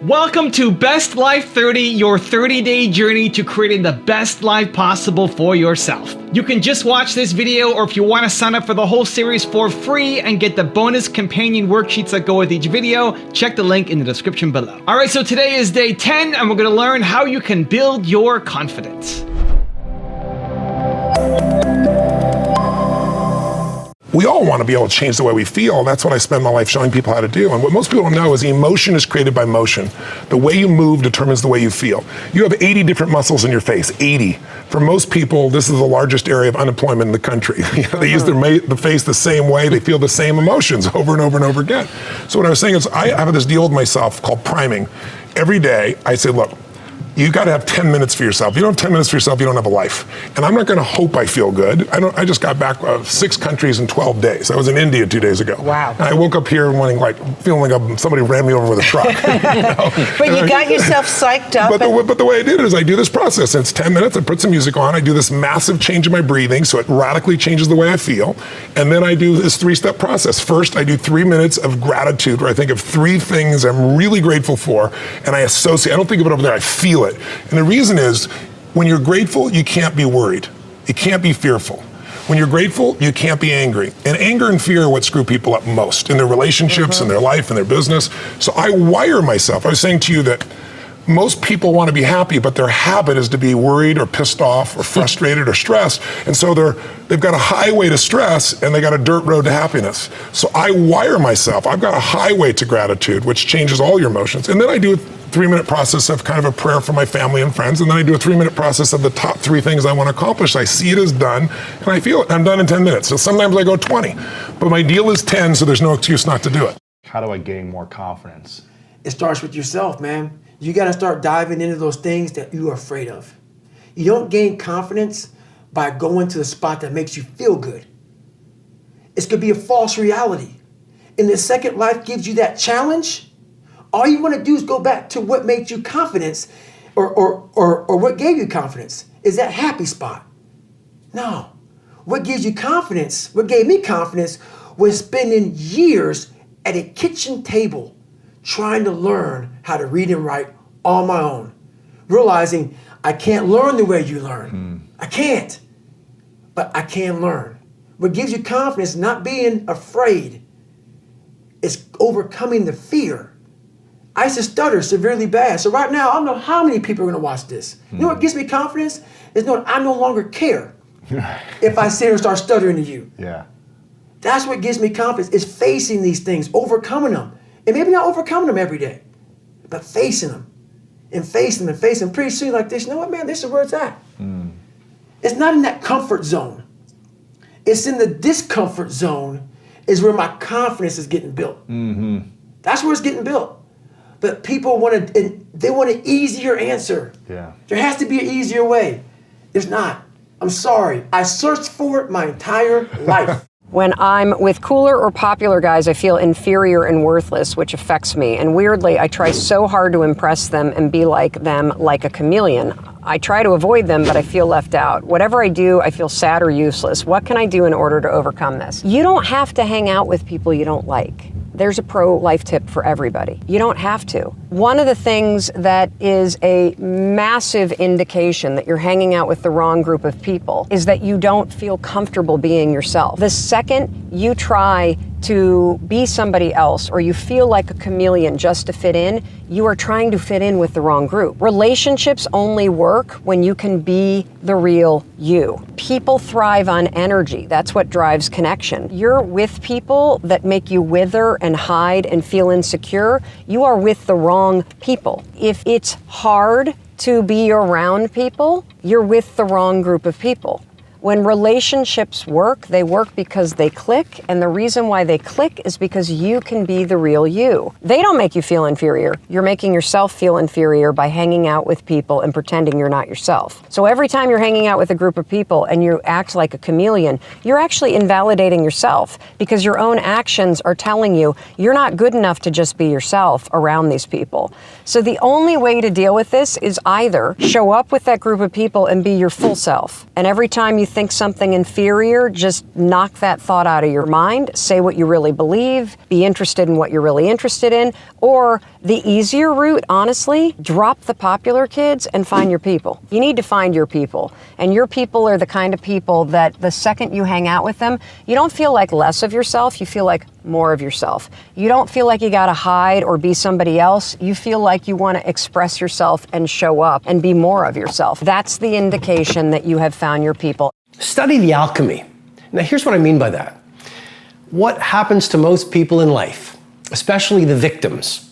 Welcome to Best Life 30, your 30-day journey to creating the best life possible for yourself. You can just watch this video, or if you want to sign up for the whole series for free and get the bonus companion worksheets that go with each video, check the link in the description below. All right, so today is day 10, and we're going to learn how you can build your confidence. We all want to be able to change the way we feel. That's what I spend my life showing people how to do. And what most people don't know is emotion is created by motion. The way you move determines the way you feel. You have 80 different muscles in your face, 80. For most people, this is the largest area of unemployment in the country. They use the face the same way. They feel the same emotions over and over and over again. So what I was saying is I have this deal with myself called priming. Every day I say, look, you got to have 10 minutes for yourself. You don't have 10 minutes for yourself, you don't have a life. And I'm not going to hope I feel good. I just got back 6 countries in 12 days. I was in India 2 days ago. Wow. And I woke up here feeling like somebody ran me over with a truck. But you got yourself psyched up. But the way I did it is I do this process. And it's 10 minutes. I put some music on. I do this massive change in my breathing, so it radically changes the way I feel. And then I do this 3-step process. First, I do 3 minutes of gratitude, where I think of 3 things I'm really grateful for, and I associate. I don't think of it over there. I feel it. And the reason is, when you're grateful, you can't be worried. You can't be fearful. When you're grateful, you can't be angry. And anger and fear are what screw people up most in their relationships, in their life, in their business. So I wire myself. I was saying to you that most people want to be happy, but their habit is to be worried or pissed off or frustrated or stressed. And so they've got a highway to stress and they got a dirt road to happiness. So I wire myself. I've got a highway to gratitude, which changes all your emotions. And then I do a 3-minute process of kind of a prayer for my family and friends. And then I do a 3-minute process of the top 3 things I want to accomplish. I see it as done and I feel it. I'm done in 10 minutes. So sometimes I go 20, but my deal is 10, so there's no excuse not to do it. How do I gain more confidence? It starts with yourself, man. You got to start diving into those things that you are afraid of. You don't gain confidence by going to the spot that makes you feel good. It's going to be a false reality. And the second life gives you that challenge, all you want to do is go back to what made you confidence or what gave you confidence. Is that happy spot? No. What gives you confidence, what gave me confidence, was spending years at a kitchen table trying to learn how to read and write on my own, realizing I can't learn the way you learn. I can't, but I can learn. What gives you confidence, not being afraid, is overcoming the fear. I used to stutter severely bad. So right now, I don't know how many people are going to watch this. You know what gives me confidence? Is knowing I no longer care if I sit here and start stuttering to you. Yeah. That's what gives me confidence, is facing these things, overcoming them. And maybe not overcoming them every day, but facing them and facing them and facing them. Pretty soon like this, you know what, man, this is where it's at. It's not in that comfort zone. It's in the discomfort zone is where my confidence is getting built. That's where it's getting built. But people want an easier answer. Yeah. There has to be an easier way. There's not. I'm sorry. I searched for it my entire life. When I'm with cooler or popular guys, I feel inferior and worthless, which affects me. And weirdly, I try so hard to impress them and be like them, like a chameleon. I try to avoid them, but I feel left out. Whatever I do, I feel sad or useless. What can I do in order to overcome this? You don't have to hang out with people you don't like. There's a pro-life tip for everybody. You don't have to. One of the things that is a massive indication that you're hanging out with the wrong group of people is that you don't feel comfortable being yourself. The second you try to be somebody else or you feel like a chameleon just to fit in, you are trying to fit in with the wrong group. Relationships only work when you can be the real you. People thrive on energy. That's what drives connection. You're with people that make you wither and hide and feel insecure. You are with the wrong people. If it's hard to be around people, you're with the wrong group of people. When relationships work, they work because they click, and the reason why they click is because you can be the real you. They don't make you feel inferior. You're making yourself feel inferior by hanging out with people and pretending you're not yourself. So every time you're hanging out with a group of people and you act like a chameleon, you're actually invalidating yourself because your own actions are telling you you're not good enough to just be yourself around these people. So the only way to deal with this is either show up with that group of people and be your full self. And every time you think something inferior, just knock that thought out of your mind, say what you really believe, be interested in what you're really interested in, or The easier route, honestly, drop the popular kids and find your people. You need to find your people. And your people are the kind of people that the second you hang out with them, you don't feel like less of yourself, you feel like more of yourself. You don't feel like you gotta hide or be somebody else. You feel like you wanna express yourself and show up and be more of yourself. That's the indication that you have found your people. Study the alchemy. Now here's what I mean by that. What happens to most people in life, especially the victims,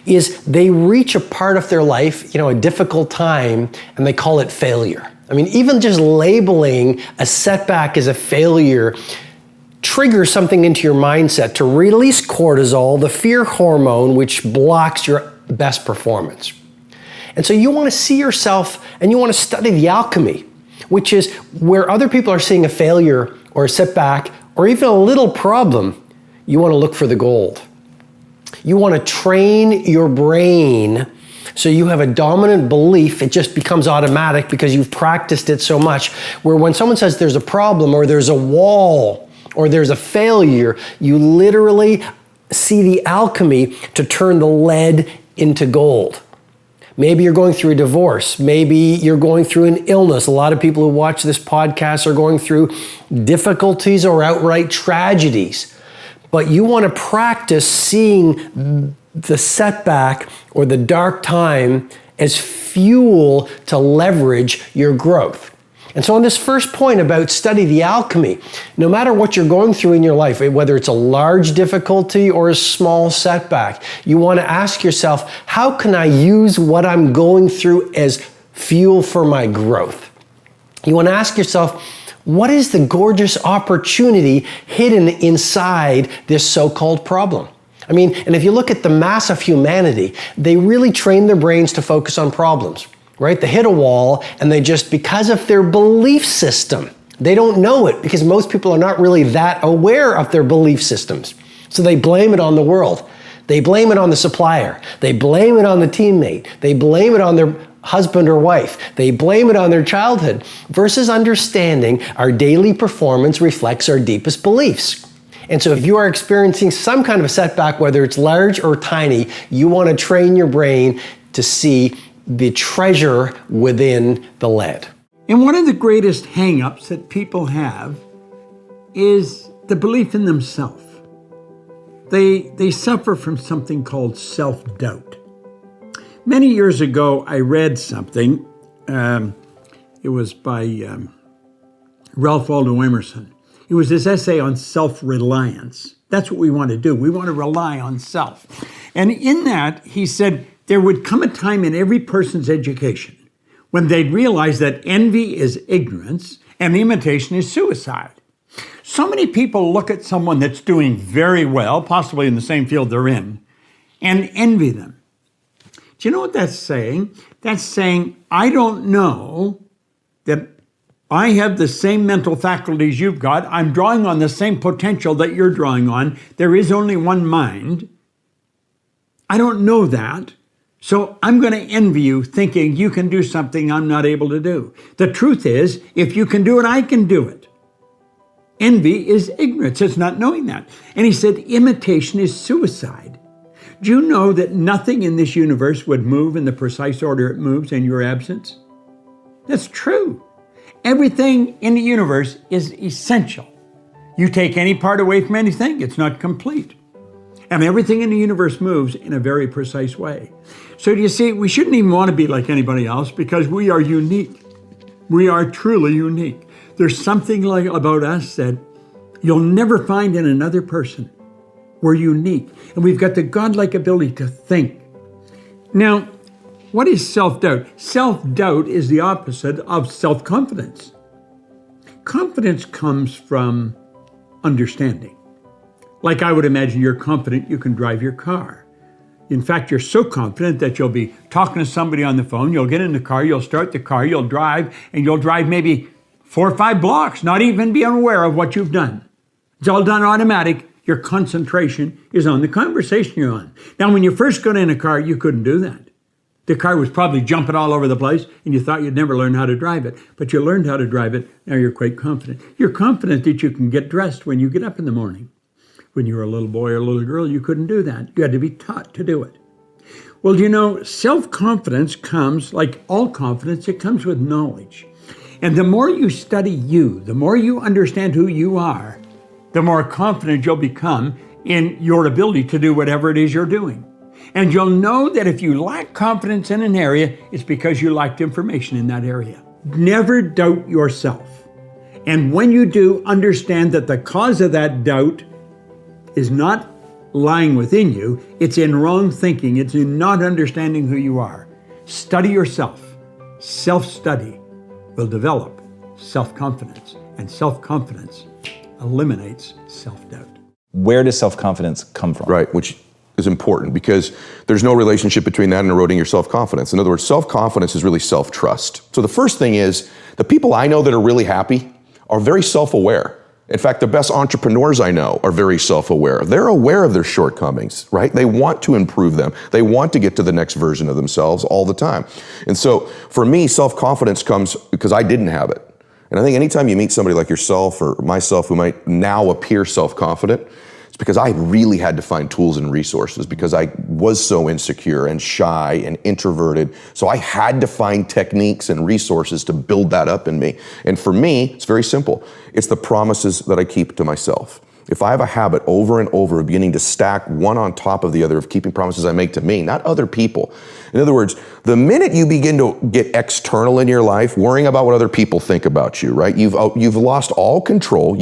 is they reach a part of their life, a difficult time, and they call it failure. I mean, even just labeling a setback as a failure triggers something into your mindset to release cortisol, the fear hormone, which blocks your best performance. And so you want to see yourself and you want to study the alchemy, which is where other people are seeing a failure or a setback or even a little problem, you want to look for the gold. You want to train your brain so you have a dominant belief. It just becomes automatic because you've practiced it so much, where when someone says there's a problem or there's a wall or there's a failure, you literally see the alchemy to turn the lead into gold. Maybe you're going through a divorce. Maybe you're going through an illness. A lot of people who watch this podcast are going through difficulties or outright tragedies. But you want to practice seeing the setback or the dark time as fuel to leverage your growth. And so on this first point about study the alchemy, no matter what you're going through in your life, whether it's a large difficulty or a small setback, you want to ask yourself, how can I use what I'm going through as fuel for my growth? You want to ask yourself, what is the gorgeous opportunity hidden inside this so-called problem? I mean, and if you look at the mass of humanity, they really train their brains to focus on problems, right? They hit a wall and they just, because of their belief system, they don't know it because most people are not really that aware of their belief systems. So they blame it on the world. They blame it on the supplier. They blame it on the teammate. They blame it on their husband or wife. They blame it on their childhood versus understanding our daily performance reflects our deepest beliefs. And so if you are experiencing some kind of a setback, whether it's large or tiny, you want to train your brain to see the treasure within the lead. And one of the greatest hang-ups that people have is the belief in themselves. They suffer from something called self-doubt. Many years ago, I read something. It was by Ralph Waldo Emerson. It was his essay on self-reliance. That's what we want to do. We want to rely on self. And in that, he said, there would come a time in every person's education when they'd realize that envy is ignorance and imitation is suicide. So many people look at someone that's doing very well, possibly in the same field they're in, and envy them. Do you know what that's saying? That's saying, I don't know that I have the same mental faculties you've got. I'm drawing on the same potential that you're drawing on. There is only one mind. I don't know that. So I'm going to envy you thinking you can do something I'm not able to do. The truth is, if you can do it, I can do it. Envy is ignorance. It's not knowing that. And he said, imitation is suicide. Do you know that nothing in this universe would move in the precise order it moves in your absence? That's true. Everything in the universe is essential. You take any part away from anything, it's not complete. And everything in the universe moves in a very precise way. So do you see, we shouldn't even want to be like anybody else because we are unique. We are truly unique. There's something about us that you'll never find in another person. We're unique, and we've got the godlike ability to think. Now, what is self-doubt? Self-doubt is the opposite of self-confidence. Confidence comes from understanding. Like I would imagine you're confident you can drive your car. In fact, you're so confident that you'll be talking to somebody on the phone, you'll get in the car, you'll start the car, you'll drive, and you'll drive maybe 4 or 5 blocks, not even being aware of what you've done. It's all done automatic. Your concentration is on the conversation you're on. Now, when you first got in a car, you couldn't do that. The car was probably jumping all over the place, and you thought you'd never learn how to drive it. But you learned how to drive it. Now you're quite confident. You're confident that you can get dressed when you get up in the morning. When you were a little boy or a little girl, you couldn't do that. You had to be taught to do it. Well, you know, self-confidence comes, like all confidence, it comes with knowledge. And the more you study you, the more you understand who you are, the more confident you'll become in your ability to do whatever it is you're doing. And you'll know that if you lack confidence in an area, it's because you lacked information in that area. Never doubt yourself. And when you do, understand that the cause of that doubt is not lying within you, it's in wrong thinking, it's in not understanding who you are. Study yourself. Self-study will develop self-confidence, and self-confidence eliminates self-doubt. Where does self-confidence come from? Right, which is important because there's no relationship between that and eroding your self-confidence. In other words, self-confidence is really self-trust. So the first thing is, the people I know that are really happy are very self-aware. In fact, the best entrepreneurs I know are very self-aware. They're aware of their shortcomings, right? They want to improve them. They want to get to the next version of themselves all the time. And so for me, self-confidence comes because I didn't have it. And I think anytime you meet somebody like yourself or myself who might now appear self-confident, it's because I really had to find tools and resources because I was so insecure and shy and introverted. So I had to find techniques and resources to build that up in me. And for me, it's very simple. It's the promises that I keep to myself. If I have a habit over and over of beginning to stack one on top of the other of keeping promises I make to me, not other people. In other words, the minute you begin to get external in your life, worrying about what other people think about you, right? You've lost all control.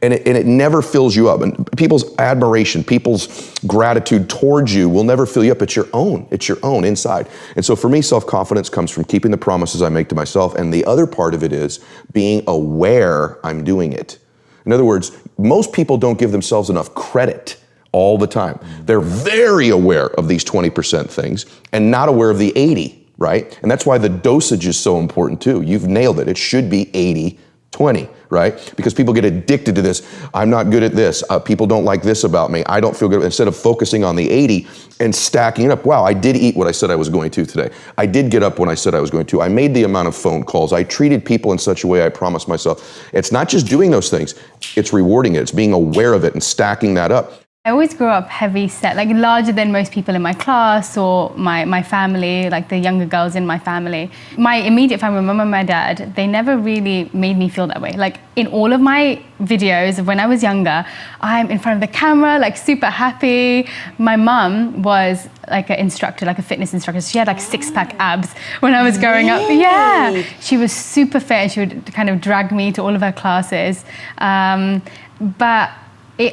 And it never fills you up. And people's admiration, people's gratitude towards you will never fill you up. It's your own. It's your own inside. And so for me, self-confidence comes from keeping the promises I make to myself. And the other part of it is being aware I'm doing it. In other words, most people don't give themselves enough credit all the time. They're very aware of these 20% things and not aware of the 80, right? And that's why the dosage is so important too. You've nailed it. It should be 80-20, right? Because people get addicted to this. I'm not good at this. People don't like this about me. I don't feel good. Instead of focusing on the 80 and stacking it up. Wow, I did eat what I said I was going to today. I did get up when I said I was going to. I made the amount of phone calls. I treated people in such a way I promised myself. It's not just doing those things. It's rewarding it. It's being aware of it and stacking that up. I always grew up heavy set, like larger than most people in my class or my family, like the younger girls in my family. My immediate family, my mum and my dad, they never really made me feel that way. Like in all of my videos of when I was younger, I'm in front of the camera, like super happy. My mum was like an instructor, like a fitness instructor. She had like six-pack abs when I was growing up. Yeah, she was super fit and she would kind of drag me to all of her classes. But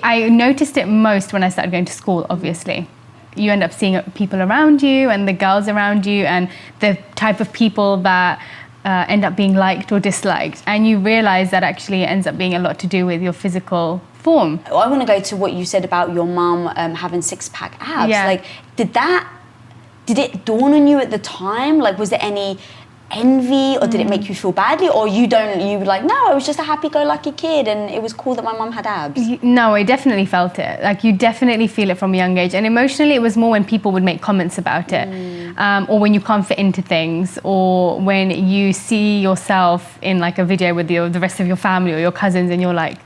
I noticed it most when I started going to school, obviously. You end up seeing people around you and the girls around you and the type of people that end up being liked or disliked. And you realize that actually it ends up being a lot to do with your physical form. I want to go to what you said about your mum having six-pack abs. Yeah. Like, did it dawn on you at the time? Like, was there any envy or did it make you feel badly, or you were like, no, I was just a happy-go-lucky kid and it was cool that my mum had abs? No, I definitely felt it. Like, you definitely feel it from a young age, and emotionally it was more when people would make comments about it, or when you can't fit into things, or when you see yourself in like a video with the rest of your family or your cousins and you're like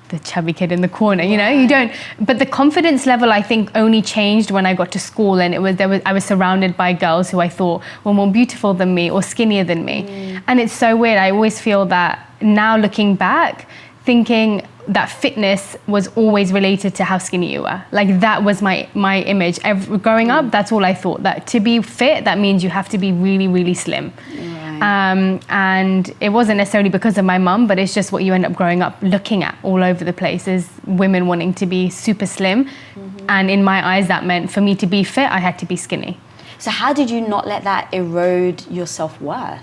the chubby kid in the corner, you know, you don't. But the confidence level, I think, only changed when I got to school, and I was surrounded by girls who I thought were more beautiful than me or skinnier than me. And it's so weird. I always feel that now, looking back, thinking that fitness was always related to how skinny you were. Like, that was my image. Growing up, that's all I thought. That to be fit, that means you have to be really, really slim. And it wasn't necessarily because of my mum, but it's just what you end up growing up looking at all over the place is women wanting to be super slim. And in my eyes, that meant for me to be fit, I had to be skinny. So how did you not let that erode your self-worth?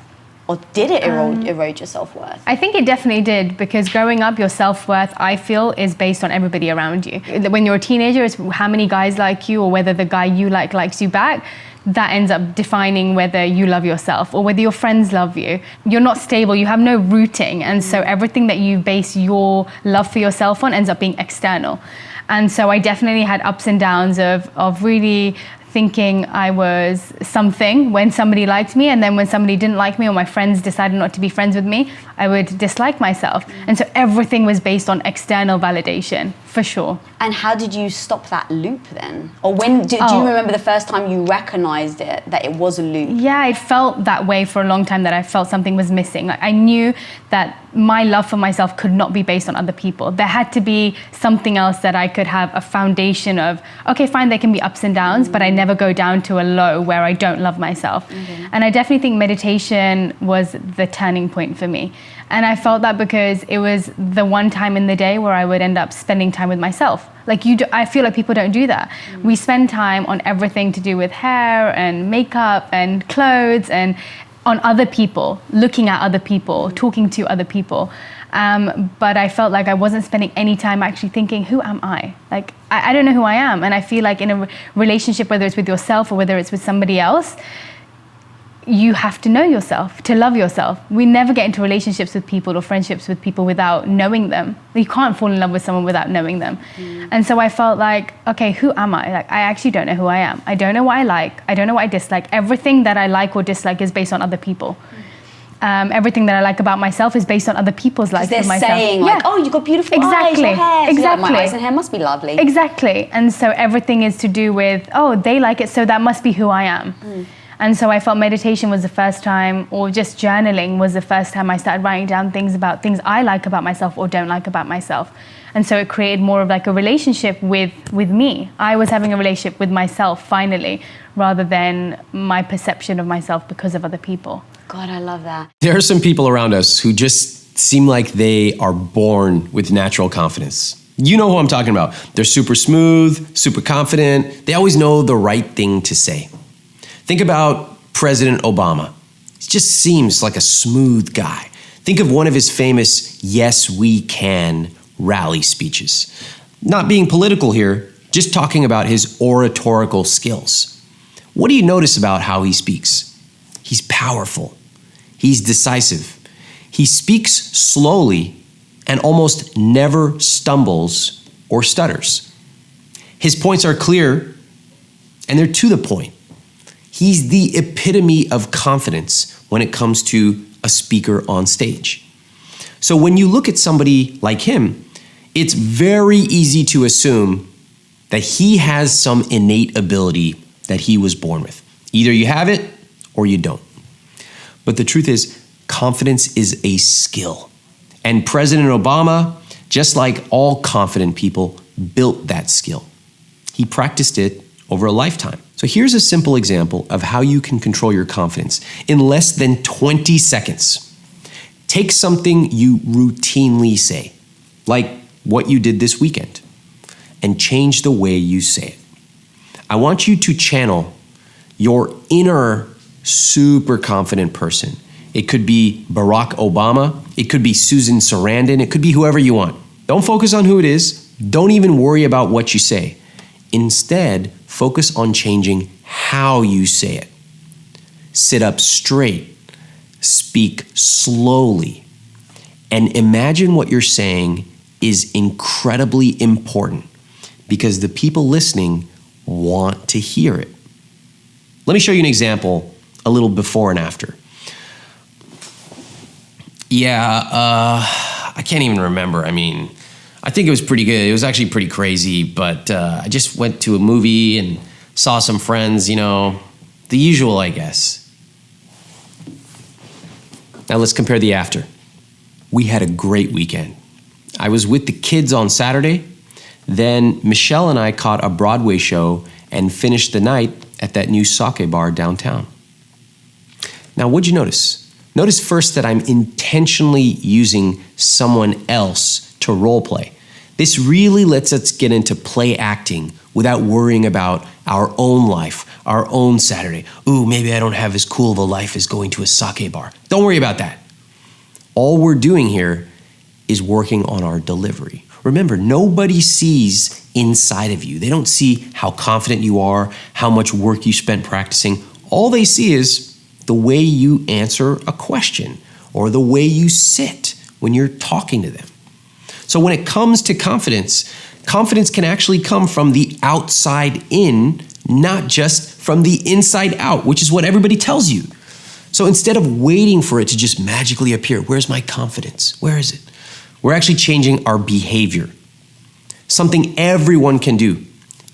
Or did it erode your self-worth? I think it definitely did, because growing up, your self-worth, I feel, is based on everybody around you. When you're a teenager, it's how many guys like you or whether the guy you like likes you back. That ends up defining whether you love yourself or whether your friends love you. You're not stable, you have no rooting, and so everything that you base your love for yourself on ends up being external. And so I definitely had ups and downs of really thinking I was something when somebody liked me, and then when somebody didn't like me or my friends decided not to be friends with me, I would dislike myself. And so everything was based on external validation. for sure. And how did you stop that loop then? Or when, do you remember the first time you recognized it, that it was a loop? Yeah, I felt that way for a long time, that I felt something was missing. Like, I knew that my love for myself could not be based on other people. There had to be something else that I could have a foundation of. Okay, fine, there can be ups and downs, but I never go down to a low where I don't love myself. And I definitely think meditation was the turning point for me. And I felt that because it was the one time in the day where I would end up spending time with myself. Like, I feel like people don't do that. We spend time on everything to do with hair and makeup and clothes and on other people, looking at other people, talking to other people. But I felt like I wasn't spending any time actually thinking, who am I? Like, I don't know who I am. And I feel like in a relationship, whether it's with yourself or whether it's with somebody else, you have to know yourself, to love yourself. We never get into relationships with people or friendships with people without knowing them. You can't fall in love with someone without knowing them. And so I felt like, okay, who am I? Like, I actually don't know who I am. I don't know what I like. I don't know what I dislike. Everything that I like or dislike is based on other people. Everything that I like about myself is based on other people's lives for myself. They're saying like, oh, you've got beautiful eyes, your hair. So Exactly. like, my eyes and hair must be lovely. Exactly. And so everything is to do with, oh, they like it, so that must be who I am. And so I felt meditation was the first time, or just journaling was the first time I started writing down things about things I like about myself or don't like about myself. And so it created more of like a relationship with me. I was having a relationship with myself finally, rather than my perception of myself because of other people. God, I love that. There are some people around us who just seem like they are born with natural confidence. You know who I'm talking about. They're super smooth, super confident. They always know the right thing to say. Think about President Obama. He just seems like a smooth guy. Think of one of his famous "Yes, we can" rally speeches. Not being political here, just talking about his oratorical skills. What do you notice about how he speaks? He's powerful. He's decisive. He speaks slowly and almost never stumbles or stutters. His points are clear and they're to the point. He's the epitome of confidence when it comes to a speaker on stage. So when you look at somebody like him, it's very easy to assume that he has some innate ability that he was born with. Either you have it or you don't. But the truth is, confidence is a skill. And President Obama, just like all confident people, built that skill. He practiced it over a lifetime. So here's a simple example of how you can control your confidence in less than 20 seconds. Take something you routinely say, like what you did this weekend, and change the way you say it. I want you to channel your inner super confident person. It could be Barack Obama, it could be Susan Sarandon, it could be whoever you want. Don't focus on who it is. Don't even worry about what you say. Instead, focus on changing how you say it. Sit up straight, speak slowly, and imagine what you're saying is incredibly important because the people listening want to hear it. Let me show you an example, a little before and after. I can't even remember. I mean, I think it was pretty good. It was actually pretty crazy, but I just went to a movie and saw some friends, you know, the usual, I guess. Now let's compare the after. We had a great weekend. I was with the kids on Saturday. Then Michelle and I caught a Broadway show and finished the night at that new sake bar downtown. Now, what'd you notice? Notice first that I'm intentionally using someone else to role play. This really lets us get into play acting without worrying about our own life, our own Saturday. Ooh, maybe I don't have as cool of a life as going to a sake bar. Don't worry about that. All we're doing here is working on our delivery. Remember, nobody sees inside of you. They don't see how confident you are, how much work you spent practicing. All they see is the way you answer a question or the way you sit when you're talking to them. So when it comes to confidence, confidence can actually come from the outside in, not just from the inside out, which is what everybody tells you. So instead of waiting for it to just magically appear, where's my confidence? Where is it? We're actually changing our behavior. something everyone can do,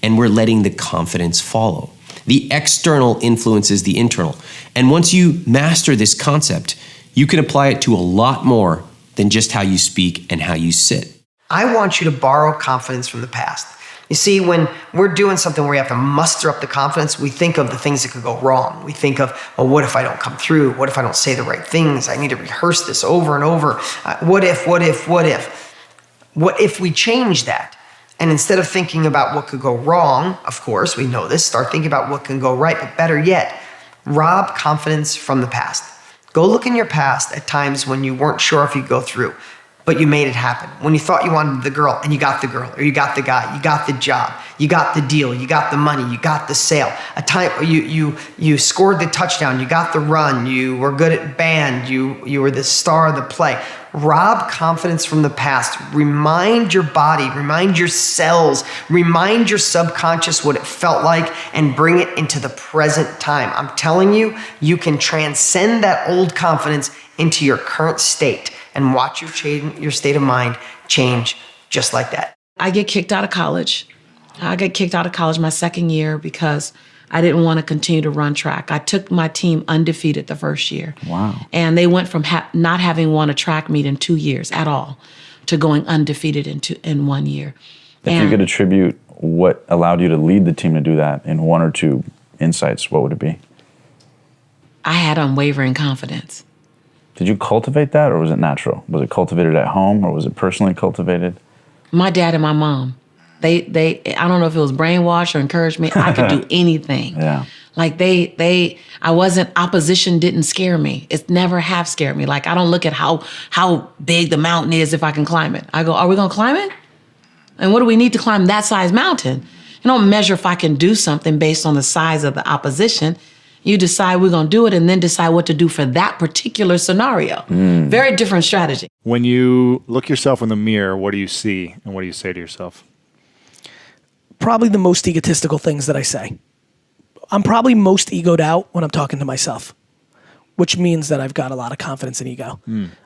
and we're letting the confidence follow. The external influences the internal. And once you master this concept, you can apply it to a lot more than just how you speak and how you sit. I want you to borrow confidence from the past. You see, when we're doing something where you have to muster up the confidence, we think of the things that could go wrong. We think of, well, what if I don't come through? What if I don't say the right things? I need to rehearse this over and over. What if? What if we change that? And instead of thinking about what could go wrong, of course, we know this, start thinking about what can go right. But better yet, rob confidence from the past. Go look in your past at times when you weren't sure if you'd go through, but you made it happen. When you thought you wanted the girl and you got the girl, or you got the guy, you got the job, you got the deal, you got the money, you got the sale. A time you scored the touchdown, you got the run, you were good at band, you were the star of the play. Rob confidence from the past. Remind your body, remind your cells, remind your subconscious what it felt like, and bring it into the present time. I'm telling you, you can transcend that old confidence into your current state and watch your state of mind change just like that. I get kicked out of college. I got kicked out of college my second year because I didn't want to continue to run track. I took my team undefeated the first year. Wow. And they went from not having won a track meet in 2 years at all to going undefeated in 1 year. If you could attribute what allowed you to lead the team to do that in one or two insights, what would it be? I had unwavering confidence. Did you cultivate that, or was it natural? Was it cultivated at home, or was it personally cultivated? My dad and my mom, they I don't know if it was brainwash or encouraged me. I could do anything. Yeah. Like opposition didn't scare me. It never have scared me. Like I don't look at how big the mountain is if I can climb it. I go, are we gonna climb it? And what do we need to climb that size mountain? You don't measure if I can do something based on the size of the opposition. You decide we're gonna do it and then decide what to do for that particular scenario. Very different strategy. When you look yourself in the mirror, what do you see and what do you say to yourself? Probably the most egotistical things that I say. I'm probably most egoed out when I'm talking to myself, which means that I've got a lot of confidence and ego.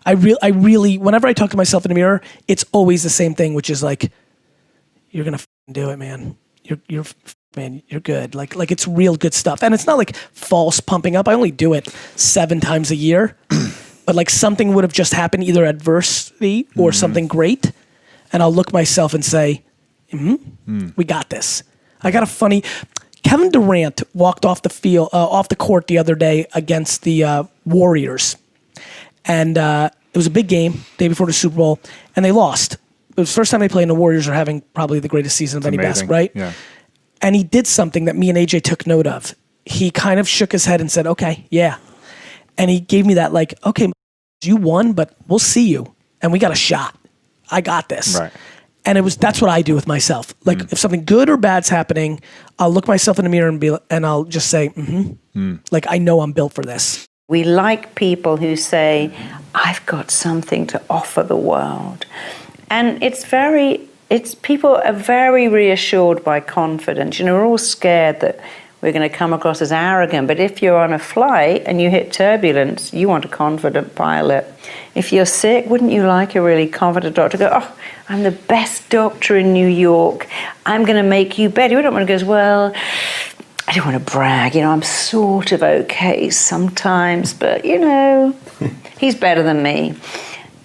I really, whenever I talk to myself in the mirror, it's always the same thing, which is like, you're gonna do it, man. You're good. Like it's real good stuff. And it's not like false pumping up. I only do it 7 times a year, but like something would have just happened, either adversity or something great. And I'll look myself and say, we got this. I got a funny, Kevin Durant walked off the field, off the court the other day against the Warriors. And it was a big game, day before the Super Bowl, and they lost. It was the first time they played, and the Warriors are having probably the greatest season of any basketball, right? Yeah. And he did something that me and AJ took note of. He kind of shook his head and said, okay, yeah. And he gave me that like, okay, you won, but we'll see you. And we got a shot. I got this. Right. And that's what I do with myself. Like if something good or bad's happening, I'll look myself in the mirror and I'll just say, like I know I'm built for this. We like people who say, I've got something to offer the world. And people are very reassured by confidence. You know, we're all scared that we're going to come across as arrogant, but if you're on a flight and you hit turbulence, you want a confident pilot. If you're sick, wouldn't you like a really confident doctor to go, oh, I'm the best doctor in New York, I'm going to make you better. You don't want to go, well, I don't want to brag, you know, I'm sort of okay sometimes, but you know, he's better than me.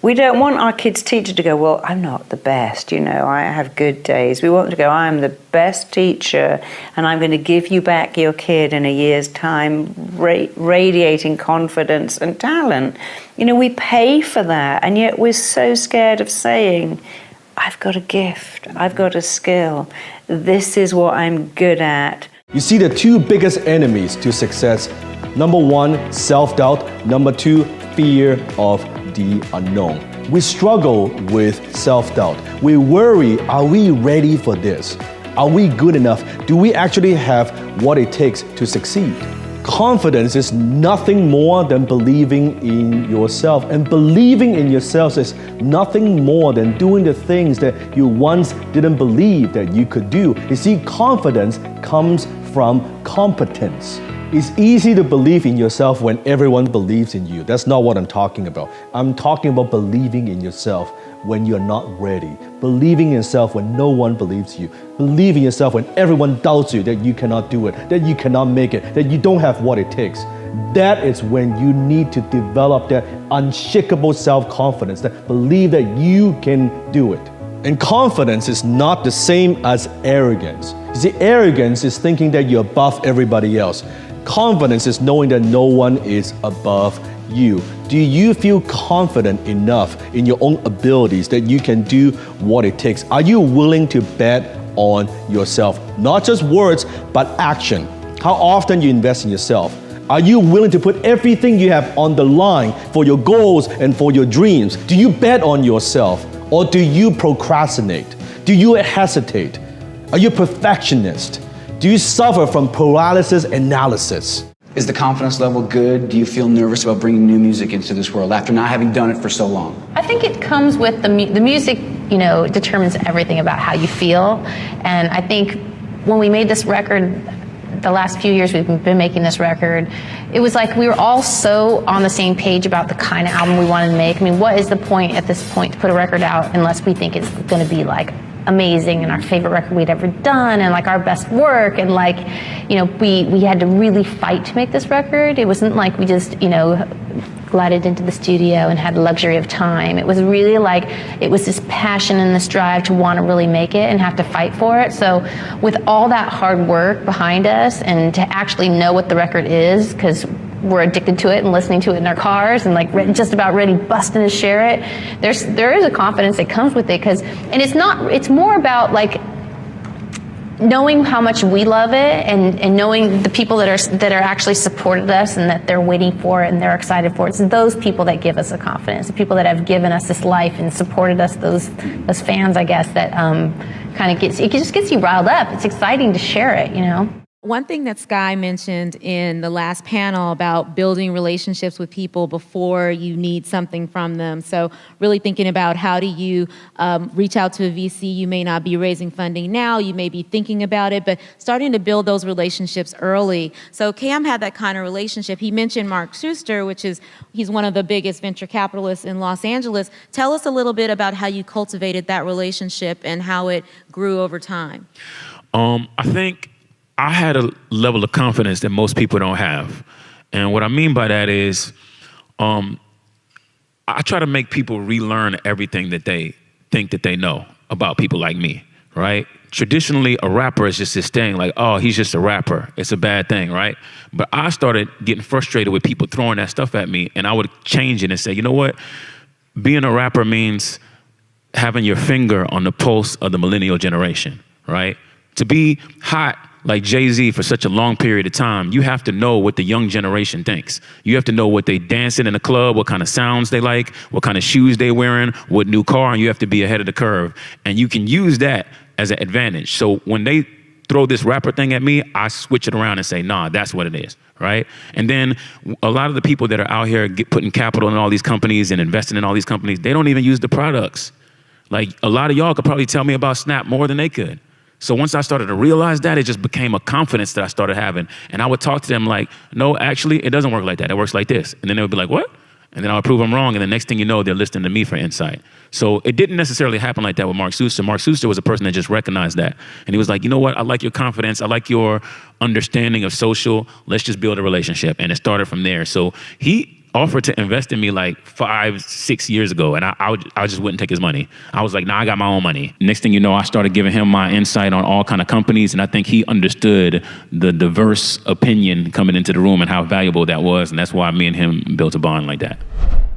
We don't want our kids' teacher to go, well, I'm not the best, you know, I have good days. We want them to go, I'm the best teacher, and I'm going to give you back your kid in a year's time, radiating confidence and talent. You know, we pay for that, and yet we're so scared of saying, I've got a gift, I've got a skill, this is what I'm good at. You see the two biggest enemies to success. Number 1, self-doubt. Number 2, fear of the unknown. We struggle with self-doubt. We worry, are we ready for this? Are we good enough? Do we actually have what it takes to succeed? Confidence is nothing more than believing in yourself. And believing in yourself is nothing more than doing the things that you once didn't believe that you could do. You see, confidence comes from competence. It's easy to believe in yourself when everyone believes in you. That's not what I'm talking about. I'm talking about believing in yourself when you're not ready, believing in yourself when no one believes you, believing in yourself when everyone doubts you that you cannot do it, that you cannot make it, that you don't have what it takes. That is when you need to develop that unshakable self-confidence, that believe that you can do it. And confidence is not the same as arrogance. You see, arrogance is thinking that you're above everybody else. Confidence is knowing that no one is above you. Do you feel confident enough in your own abilities that you can do what it takes? Are you willing to bet on yourself? Not just words, but action. How often you invest in yourself? Are you willing to put everything you have on the line for your goals and for your dreams? Do you bet on yourself or do you procrastinate? Do you hesitate? Are you a perfectionist? Do you suffer from paralysis analysis? Is the confidence level good? Do you feel nervous about bringing new music into this world after not having done it for so long? I think it comes with the music, determines everything about how you feel. And I think when we made this record, the last few years we've been making this record, it was like we were all so on the same page about the kind of album we wanted to make. I mean, what is the point at this point to put a record out unless we think it's going to be like amazing and our favorite record we'd ever done and like our best work, and like, we had to really fight to make this record. It wasn't like we just, glided into the studio and had the luxury of time. It was really like, it was this passion and this drive to want to really make it and have to fight for it. So with all that hard work behind us and to actually know what the record is, because we're addicted to it and listening to it in our cars and like just about ready busting to share it, there is a confidence that comes with it, and it's more about like knowing how much we love it and knowing the people that are actually supported us and that they're waiting for it and they're excited for it. It's those people that give us the confidence, the people that have given us this life and supported us, those fans, I guess, that kind of just gets you riled up. It's exciting to share it, One thing that Sky mentioned in the last panel about building relationships with people before you need something from them. So really thinking about how do you reach out to a VC. You may not be raising funding now, you may be thinking about it, but starting to build those relationships early. So Cam had that kind of relationship. He mentioned Mark Schuster, he's one of the biggest venture capitalists in Los Angeles. Tell us a little bit about how you cultivated that relationship and how it grew over time. I think I had a level of confidence that most people don't have. And what I mean by that is I try to make people relearn everything that they think that they know about people like me, right? Traditionally, a rapper is just this thing like, oh, he's just a rapper. It's a bad thing, right? But I started getting frustrated with people throwing that stuff at me, and I would change it and say, you know what? Being a rapper means having your finger on the pulse of the millennial generation, right? To be hot like Jay-Z for such a long period of time, you have to know what the young generation thinks. You have to know what they dancing in the club, what kind of sounds they like, what kind of shoes they wearing, what new car, and you have to be ahead of the curve. And you can use that as an advantage. So when they throw this rapper thing at me, I switch it around and say, nah, that's what it is, right? And then a lot of the people that are out here putting capital in all these companies and investing in all these companies, they don't even use the products. Like a lot of y'all could probably tell me about Snap more than they could. So once I started to realize that, it just became a confidence that I started having. And I would talk to them like, no, actually, it doesn't work like that. It works like this. And then they would be like, what? And then I would prove them wrong. And the next thing you know, they're listening to me for insight. So it didn't necessarily happen like that with Mark Schuster. Mark Schuster was a person that just recognized that. And he was like, you know what? I like your confidence. I like your understanding of social. Let's just build a relationship. And it started from there. So he offered to invest in me like 5-6 years ago, and I just wouldn't take his money. I was like, nah, I got my own money. Next thing you know, I started giving him my insight on all kind of companies, and I think he understood the diverse opinion coming into the room and how valuable that was, and that's why me and him built a bond like that.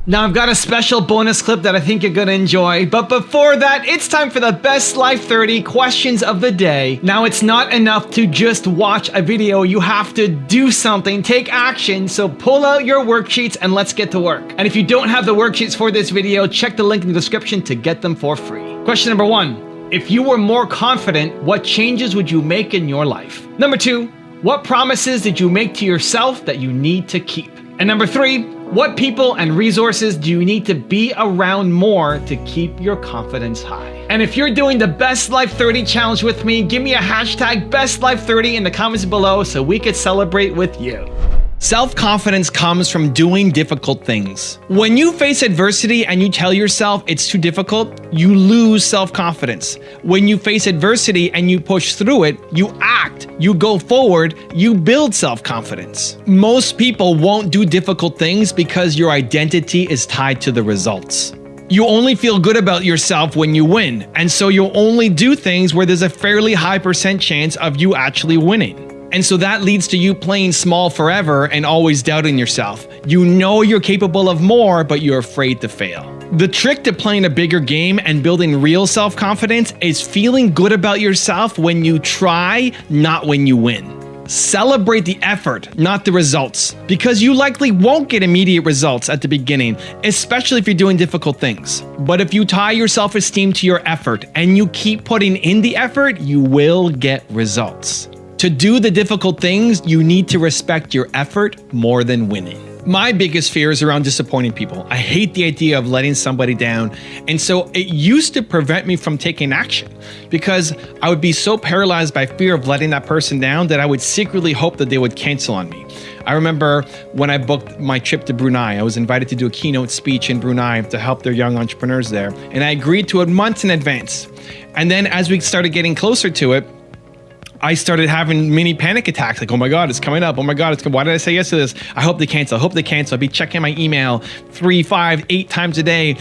Now I've got a special bonus clip that I think you're gonna enjoy, but before that, it's time for the best Life 30 questions of the day. Now it's not enough to just watch a video, you have to do something, take action, so pull out your worksheets and let's get to work. And if you don't have the worksheets for this video, check the link in the description to get them for free. Question number 1, if you were more confident, what changes would you make in your life? Number 2, what promises did you make to yourself that you need to keep? And number 3, what people and resources do you need to be around more to keep your confidence high? And if you're doing the Best Life 30 challenge with me, give me a hashtag BestLife30 in the comments below so we could celebrate with you. Self-confidence comes from doing difficult things. When you face adversity and you tell yourself it's too difficult, you lose self-confidence. When you face adversity and you push through it, you act, you go forward, you build self-confidence. Most people won't do difficult things because your identity is tied to the results. You only feel good about yourself when you win, and so you'll only do things where there's a fairly high % chance of you actually winning. And so that leads to you playing small forever and always doubting yourself. You know you're capable of more, but you're afraid to fail. The trick to playing a bigger game and building real self-confidence is feeling good about yourself when you try, not when you win. Celebrate the effort, not the results, because you likely won't get immediate results at the beginning, especially if you're doing difficult things. But if you tie your self-esteem to your effort and you keep putting in the effort, you will get results. To do the difficult things, you need to respect your effort more than winning. My biggest fear is around disappointing people. I hate the idea of letting somebody down. And so it used to prevent me from taking action because I would be so paralyzed by fear of letting that person down that I would secretly hope that they would cancel on me. I remember when I booked my trip to Brunei, I was invited to do a keynote speech in Brunei to help their young entrepreneurs there. And I agreed to it months in advance. And then as we started getting closer to it, I started having mini panic attacks, like, oh my God, it's coming up. Oh my God, why did I say yes to this? I hope they cancel. I hope they cancel. I'd be checking my email 3, 5, 8 times a day,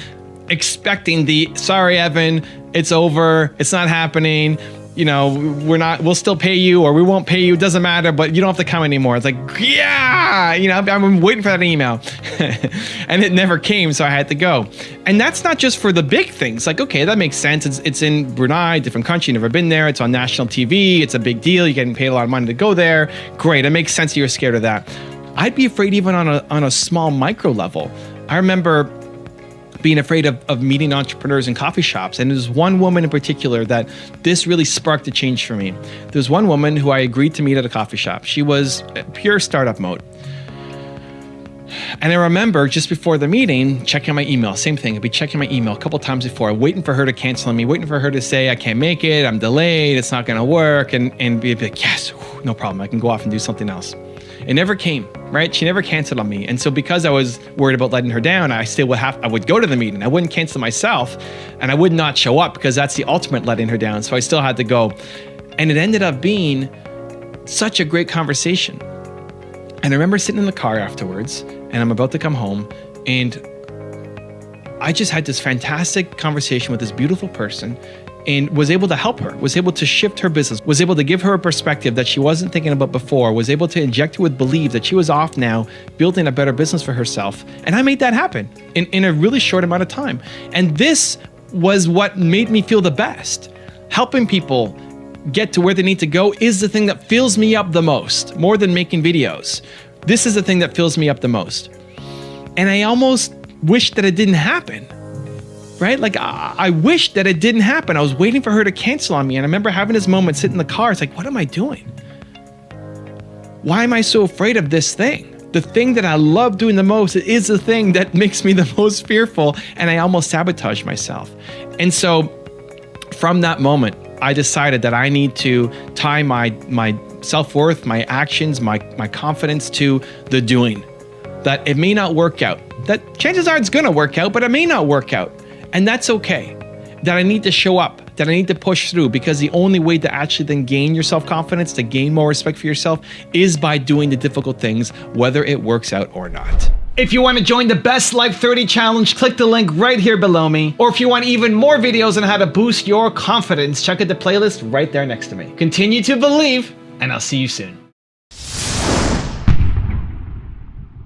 expecting the, sorry, Evan, it's over. It's not happening. You know, we'll still pay you or we won't pay you. It doesn't matter, but you don't have to come anymore. It's like, yeah, you know, I'm waiting for that email. And it never came, so I had to go. And that's not just for the big things. Like, okay, that makes sense. It's in Brunei, different country, never been there. It's on national TV. It's a big deal. You're getting paid a lot of money to go there. Great, it makes sense that you're scared of that. I'd be afraid even on a small micro level. I remember being afraid of meeting entrepreneurs in coffee shops. And there's one woman in particular that this really sparked a change for me. There's one woman who I agreed to meet at a coffee shop. She was pure startup mode. And I remember just before the meeting, checking my email, same thing. I'd be checking my email a couple times before, waiting for her to cancel on me, waiting for her to say, I can't make it, I'm delayed, it's not gonna work, and be like, yes, no problem, I can go off and do something else. It never came, right? She never canceled on me. And so because I was worried about letting her down, I would go to the meeting. I wouldn't cancel myself and I would not show up because that's the ultimate letting her down. So I still had to go. And it ended up being such a great conversation. And I remember sitting in the car afterwards and I'm about to come home and I just had this fantastic conversation with this beautiful person and was able to help her, was able to shift her business, was able to give her a perspective that she wasn't thinking about before, was able to inject her with belief that she was off now building a better business for herself. And I made that happen in a really short amount of time. And this was what made me feel the best. Helping people get to where they need to go is the thing that fills me up the most, more than making videos. This is the thing that fills me up the most. And I almost wish that it didn't happen. Right? Like, I wish that it didn't happen. I was waiting for her to cancel on me. And I remember having this moment, sitting in the car. It's like, what am I doing? Why am I so afraid of this thing? The thing that I love doing the most is the thing that makes me the most fearful. And I almost sabotage myself. And so from that moment, I decided that I need to tie my self-worth, my actions, my confidence to the doing. That it may not work out. That chances are it's going to work out, but it may not work out. And that's okay. That I need to show up, that I need to push through, because the only way to actually then gain your self-confidence, to gain more respect for yourself, is by doing the difficult things, whether it works out or not. If you want to join the Best Life 30 Challenge, click the link right here below me. Or if you want even more videos on how to boost your confidence, check out the playlist right there next to me. Continue to believe, and I'll see you soon.